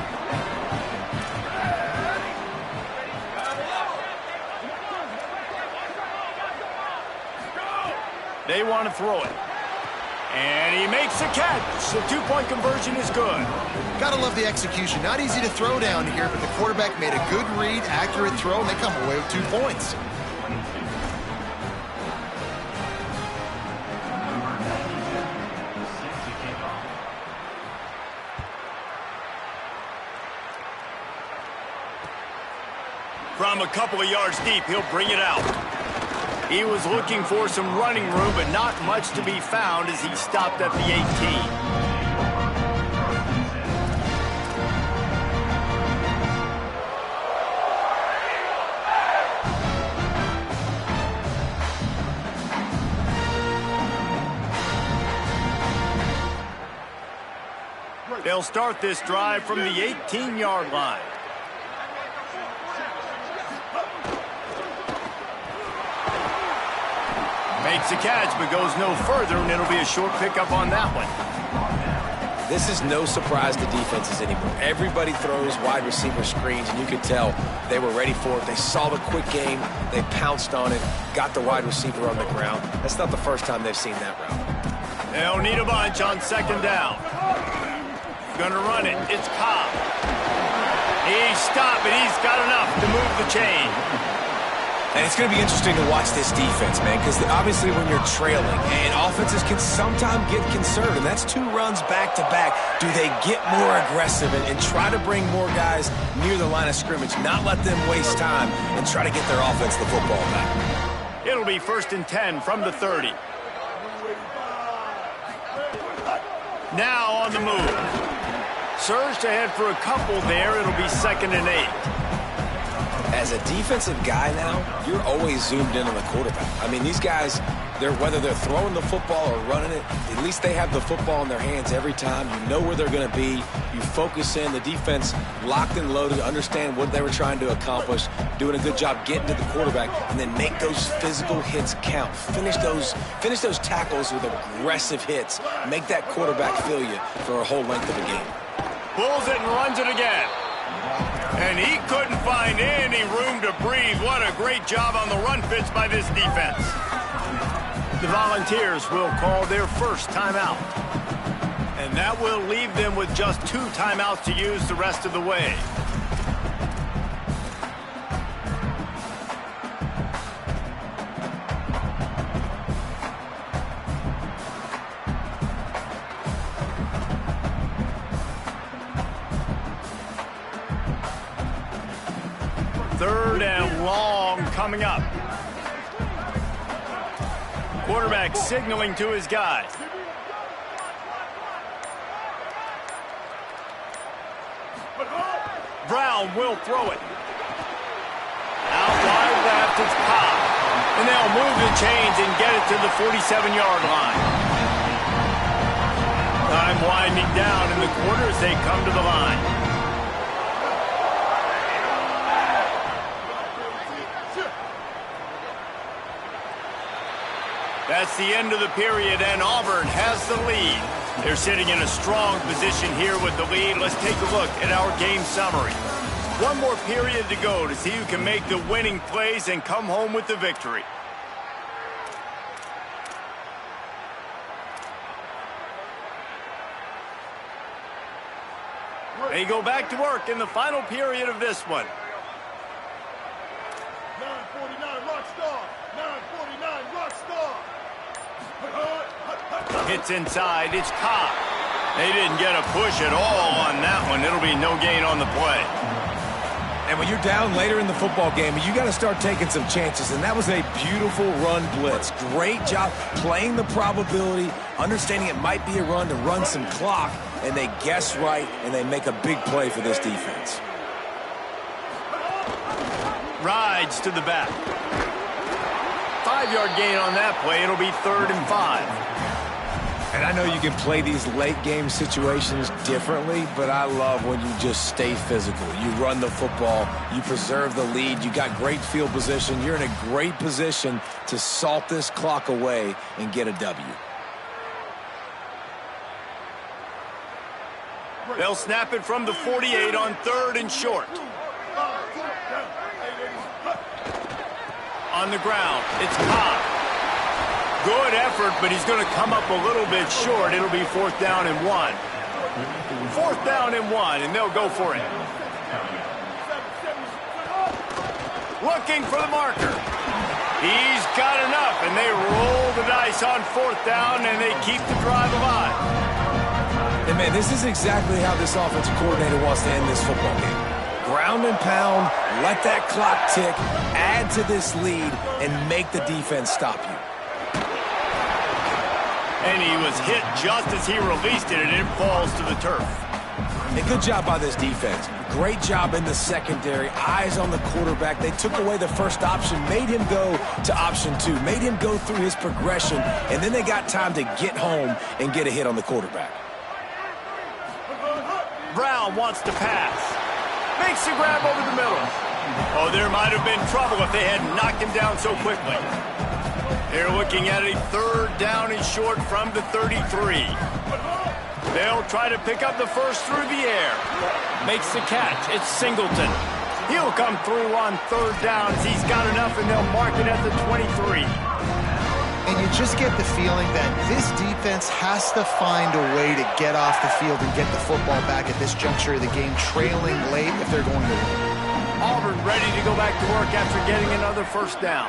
They want to throw it. And he makes a catch. The two-point conversion is good. Gotta love the execution. Not easy to throw down here, but the quarterback made a good read, accurate throw, and they come away with 2 points. From a couple of yards deep, he'll bring it out. He was looking for some running room, but not much to be found as he stopped at the 18. They'll start this drive from the 18-yard line. Makes a catch, but goes no further, and it'll be a short pickup on that one. This is no surprise to defenses anymore. Everybody throws wide receiver screens, and you could tell they were ready for it. They saw the quick game. They pounced on it, got the wide receiver on the ground. That's not the first time they've seen that route. They'll need a bunch on second down. Gonna run it. It's Cobb. He's stopped, and he's got enough to move the chain. And it's going to be interesting to watch this defense, man, because obviously when you're trailing, and offenses can sometimes get concerned, and that's 2 runs back-to-back. Do they get more aggressive and try to bring more guys near the line of scrimmage, not let them waste time, and try to get their offense the football back? It'll be 1st and 10 from the 30. Now on the move. Surged ahead for a couple there. It'll be 2nd and 8. As a defensive guy now, you're always zoomed in on the quarterback. I mean, these guys, whether they're throwing the football or running it, at least they have the football in their hands every time. You know where they're going to be. You focus in. The defense locked and loaded, understand what they were trying to accomplish, doing a good job getting to the quarterback, and then make those physical hits count. Finish those tackles with aggressive hits. Make that quarterback feel you for a whole length of the game. Pulls it and runs it again. And he couldn't find any room to breathe. What a great job on the run fits by this defense. The Volunteers will call their first timeout. And that will leave them with just 2 timeouts to use the rest of the way. 3rd and long coming up. Quarterback signaling to his guy. Brown will throw it. Out wide left, it's Pop. And they'll move the chains and get it to the 47-yard line. Time winding down in the quarter as they come to the line. That's the end of the period, and Auburn has the lead. They're sitting in a strong position here with the lead. Let's take a look at our game summary. One more period to go to see who can make the winning plays and come home with the victory. They go back to work in the final period of this one. 949 rock star. 949 rock star. Hits inside, it's Cobb. They didn't get a push at all on that one. It'll be no gain on the play. And when you're down later in the football game, you got to start taking some chances, and that was a beautiful run blitz. Great job playing the probability, understanding it might be a run to run some clock, and they guess right, and they make a big play for this defense. Rides to the back. 5-yard gain on that play. It'll be 3rd and 5. And I know you can play these late game situations differently, but I love when you just stay physical. You run the football, you preserve the lead, you got great field position. You're in a great position to salt this clock away and get a W. They'll snap it from the 48 on 3rd and short. On the ground, it's Cobb. Good effort, but he's going to come up a little bit short. It'll be 4th down and 1. 4th down and 1, and they'll go for it. Looking for the marker. He's got enough, and they roll the dice on 4th down, and they keep the drive alive. And, man, this is exactly how this offensive coordinator wants to end this football game. Ground and pound, let that clock tick, add to this lead, and make the defense stop you. And he was hit just as he released it, and it falls to the turf. A good job by this defense. Great job in the secondary. Eyes on the quarterback. They took away the first option, made him go to option 2, made him go through his progression, and then they got time to get home and get a hit on the quarterback. Brown wants to pass. Makes the grab over the middle. Oh, there might have been trouble if they had knocked him down so quickly. They're looking at a 3rd down and short from the 33. They'll try to pick up the first through the air. Makes the catch. It's Singleton. He'll come through on 3rd down as he's got enough, and they'll mark it at the 23. And you just get the feeling that this defense has to find a way to get off the field and get the football back at this juncture of the game, trailing late if they're going to win. Auburn ready to go back to work after getting another 1st down.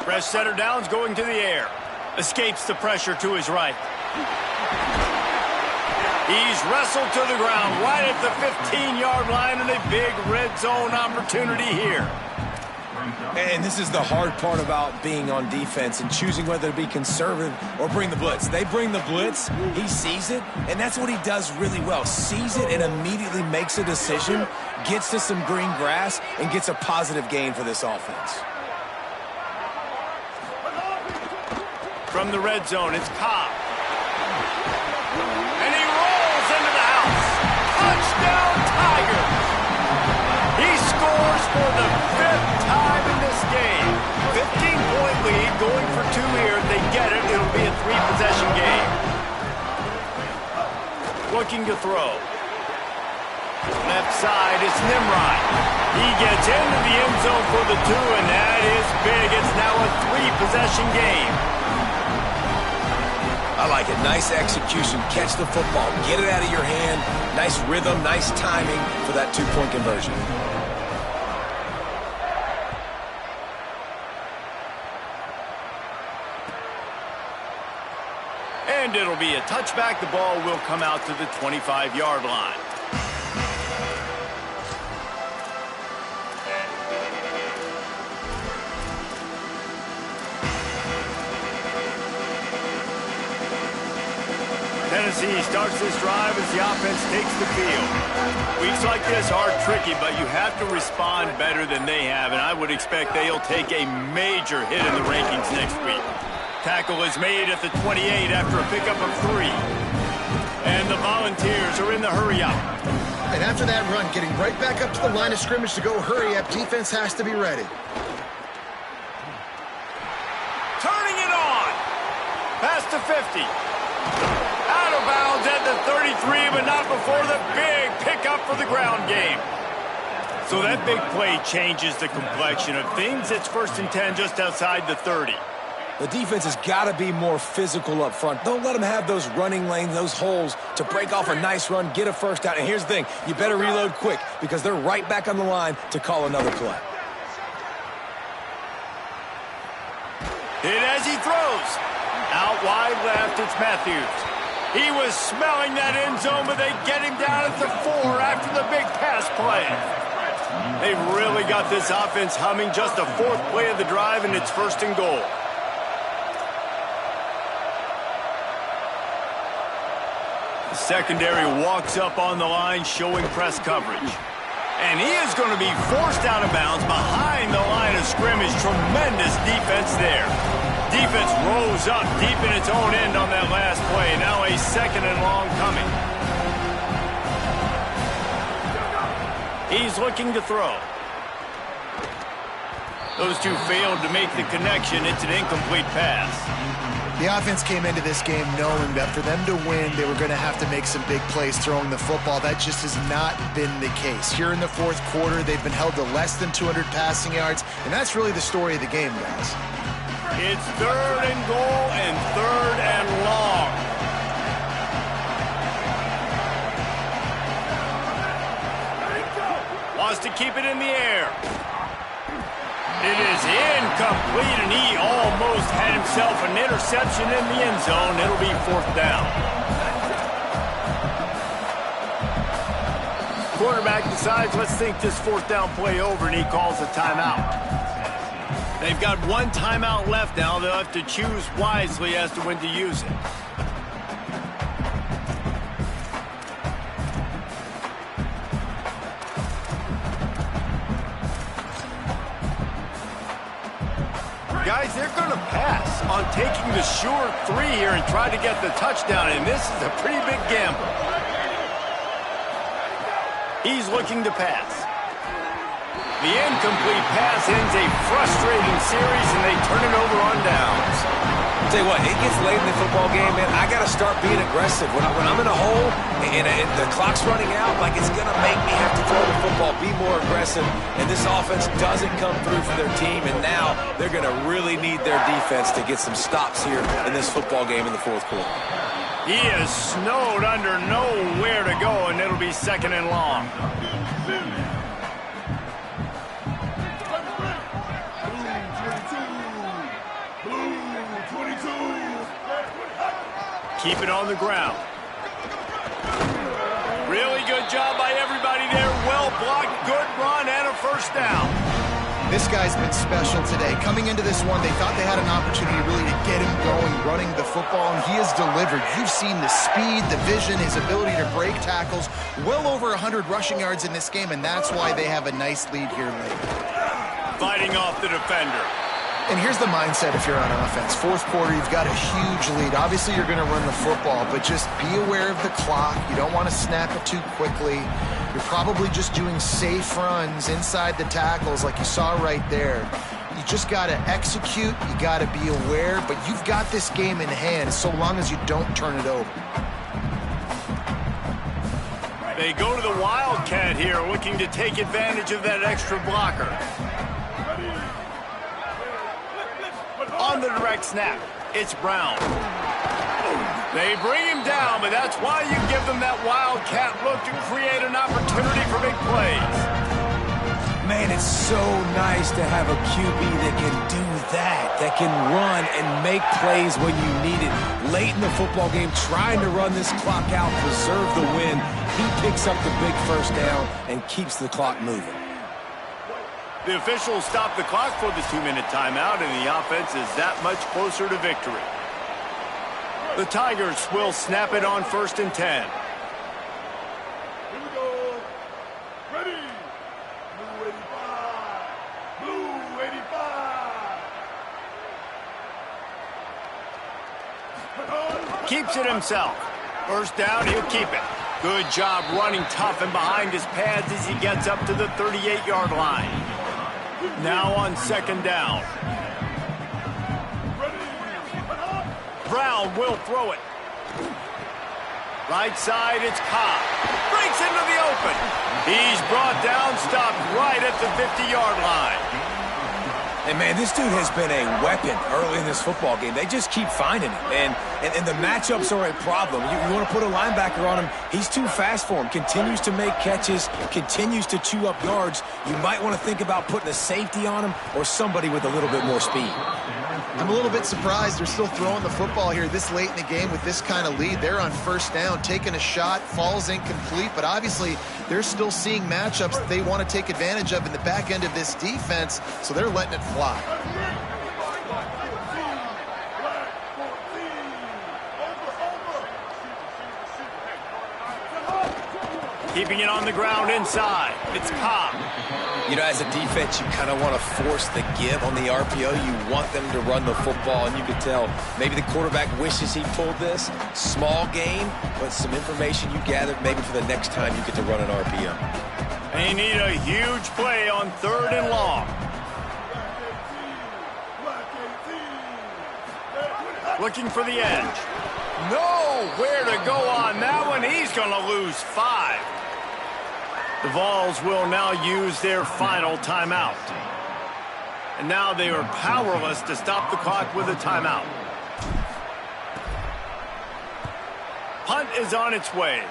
Fresh setter downs going to the air. Escapes the pressure to his right. He's wrestled to the ground right at the 15-yard line, and a big red zone opportunity here. And this is the hard part about being on defense and choosing whether to be conservative or bring the blitz. They bring the blitz, he sees it, and that's what he does really well. Sees it and immediately makes a decision, gets to some green grass, and gets a positive gain for this offense. From the red zone, it's Cobb. And he rolls into the house. Touchdown, Tigers! He scores for the 5th time in this game. 15-point lead, going for 2 here. If they get it, it'll be a 3-possession game. Looking to throw. Left side, it's Nimrod. He gets into the end zone for the 2, and that is big. It's now a 3-possession game. I like it. Nice execution. Catch the football. Get it out of your hand. Nice rhythm, nice timing for that 2-point conversion. And it'll be a touchback. The ball will come out to the 25-yard line. Tennessee starts this drive as the offense takes the field. Weeks like this are tricky, but you have to respond better than they have, and I would expect they'll take a major hit in the rankings next week. Tackle is made at the 28 after a pickup of 3. And the Volunteers are in the hurry-up. And after that run, getting right back up to the line of scrimmage to go hurry-up, defense has to be ready. Turning it on. Past the 50. Out of bounds at the 33, but not before the big pickup for the ground game. So that big play changes the complexion of things. It's 1st and 10 just outside the 30. The defense has got to be more physical up front. Don't let them have those running lanes, those holes to break off a nice run, get a first down. And here's the thing, you better reload quick because they're right back on the line to call another play. Hit as he throws. Out wide left, it's Matthews. He was smelling that end zone, but they get him down at the 4 after the big pass play. They've really got this offense humming. Just the 4th play of the drive, and it's 1st and goal. The secondary walks up on the line, showing press coverage. And he is going to be forced out of bounds behind the line of scrimmage. Tremendous defense there. Defense rose up deep in its own end on that last play. Now a 2nd and long coming. He's looking to throw. Those two failed to make the connection. It's an incomplete pass. The offense came into this game knowing that for them to win, they were going to have to make some big plays throwing the football. That just has not been the case. Here in the 4th quarter, they've been held to less than 200 passing yards, and that's really the story of the game, guys. It's 3rd and goal and 3rd and long. Wants to keep it in the air. It is incomplete, and he almost had himself an interception in the end zone. It'll be 4th down. Quarterback decides, let's think this 4th down play over, and he calls a timeout. They've got 1 timeout left now. They'll have to choose wisely as to when to use it. Guys, they're going to pass on taking the sure 3 here and try to get the touchdown, and this is a pretty big gamble. He's looking to pass. The incomplete pass ends a frustrating series, and they turn it over on downs. I'll tell you what, it gets late in the football game, man. I got to start being aggressive. When I'm in a hole and the clock's running out, like it's going to make me have to throw the football, be more aggressive. And this offense doesn't come through for their team, and now they're going to really need their defense to get some stops here in this football game in the 4th quarter. He is snowed under, nowhere to go, and it'll be 2nd and long. Keep it on the ground. Really good job by everybody there. Well blocked, good run, and a 1st down. This guy's been special today. Coming into this one, they thought they had an opportunity really to get him going, running the football, and he has delivered. You've seen the speed, the vision, his ability to break tackles. Well over 100 rushing yards in this game, and that's why they have a nice lead here late. Fighting off the defender. And here's the mindset if you're on offense. 4th quarter, you've got a huge lead. Obviously, you're going to run the football, but just be aware of the clock. You don't want to snap it too quickly. You're probably just doing safe runs inside the tackles like you saw right there. You just got to execute. You got to be aware, but you've got this game in hand so long as you don't turn it over. They go to the Wildcat here, looking to take advantage of that extra blocker. On the direct snap, it's Brown. They bring him down, but that's why you give them that Wildcat look to create an opportunity for big plays. Man, it's so nice to have a QB that can do that that can run and make plays when you need it. Late in the football game, trying to run this clock out, preserve the win. He picks up the big first down and keeps the clock moving. The officials stop the clock for the 2-minute timeout, and the offense is that much closer to victory. The Tigers will snap it on 1st and 10. Here we go. Ready. Blue 85. Blue 85. Keeps it himself. First down, he'll keep it. Good job running tough and behind his pads as he gets up to the 38-yard line. Now on 2nd down. Brown will throw it. Right side, it's Cobb. Breaks into the open. He's brought down, stopped right at the 50-yard line. And, man, this dude has been a weapon early in this football game. They just keep finding him. And the matchups are a problem. You want to put a linebacker on him, he's too fast for him. Continues to make catches, continues to chew up yards. You might want to think about putting a safety on him or somebody with a little bit more speed. I'm a little bit surprised they're still throwing the football here this late in the game with this kind of lead. They're on 1st down, taking a shot, falls incomplete, but obviously they're still seeing matchups that they want to take advantage of in the back end of this defense, so they're letting it fly. Keeping it on the ground inside. It's Cobb. You know, as a defense, you kind of want to force the give on the RPO. You want them to run the football, and you can tell maybe the quarterback wishes he pulled this. Small game, but some information you gathered maybe for the next time you get to run an RPO. They need a huge play on 3rd and long. Looking for the edge. Nowhere to go on that one. He's going to lose 5. The Vols will now use their final timeout. And now they are powerless to stop the clock with a timeout. Punt is on its way.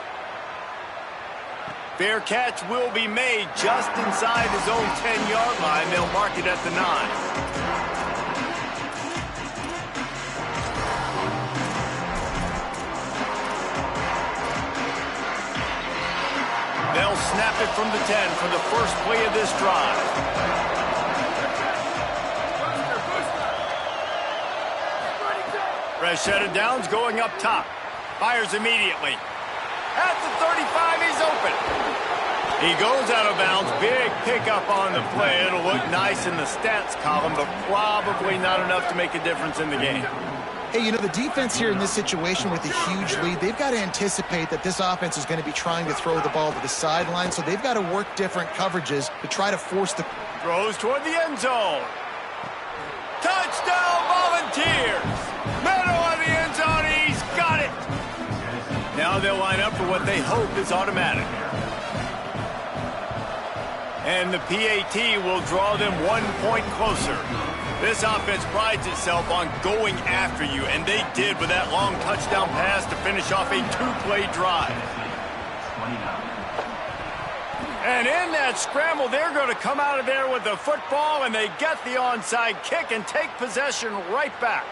Fair catch will be made just inside his own 10-yard line. They'll mark it at the 9. They'll snap it from the 10 for the first play of this drive. Fresh set of downs going up top. Fires immediately. At the 35, he's open. He goes out of bounds. Big pickup on the play. It'll look nice in the stats column, but probably not enough to make a difference in the game. Hey, you know, the defense here in this situation with a huge lead, they've got to anticipate that this offense is going to be trying to throw the ball to the sideline, so they've got to work different coverages to try to force the... Throws toward the end zone. Touchdown, Volunteers! Middle of the end zone, he's got it! Now they'll line up for what they hope is automatic. And the PAT will draw them 1 point closer. This offense prides itself on going after you, and they did with that long touchdown pass to finish off a 2-play drive. And in that scramble, they're going to come out of there with the football, and they get the onside kick and take possession right back.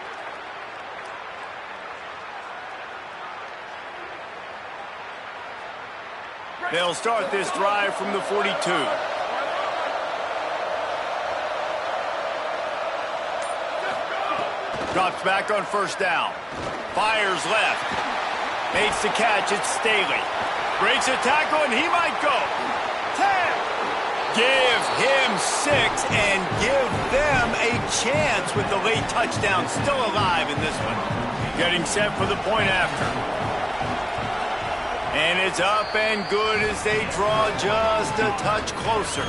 They'll start this drive from the 42. Drops back on 1st down. Fires left. Makes the catch. It's Staley. Breaks a tackle, and he might go. 10. Give him 6 and give them a chance with the late touchdown still alive in this one. Getting set for the point after. And it's up and good as they draw just a touch closer.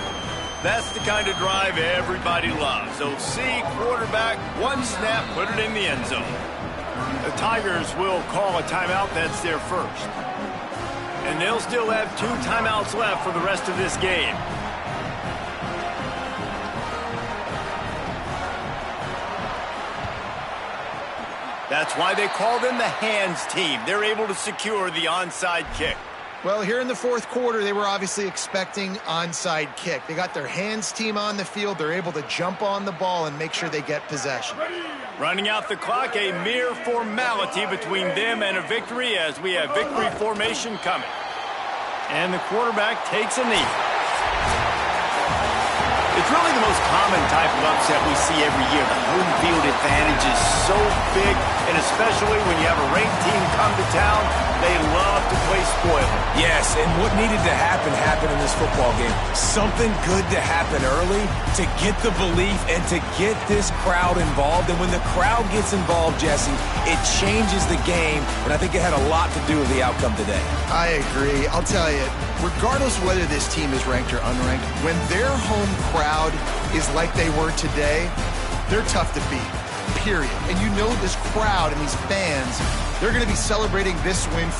That's the kind of drive everybody loves. So see quarterback, 1 snap, put it in the end zone. The Tigers will call a timeout. That's their first. And they'll still have 2 timeouts left for the rest of this game. That's why they call them the hands team. They're able to secure the onside kick. Well, here in the fourth quarter, they were obviously expecting onside kick. They got their hands team on the field. They're able to jump on the ball and make sure they get possession. Running out the clock, a mere formality between them and a victory as we have victory formation coming. And the quarterback takes a knee. It's really the most common type of upset we see every year. The home field advantage is so big, and especially when you have a ranked team come to town, they love to play spoiler. Yes, and what needed to happen happened in this football game. Something good to happen early to get the belief and to get this crowd involved. And when the crowd gets involved, Jesse, it changes the game, and I think it had a lot to do with the outcome today. I agree. I'll tell you, regardless whether this team is ranked or unranked, when their home crowd is like they were today, they're tough to beat, period. And you know this crowd and these fans, they're going to be celebrating this win for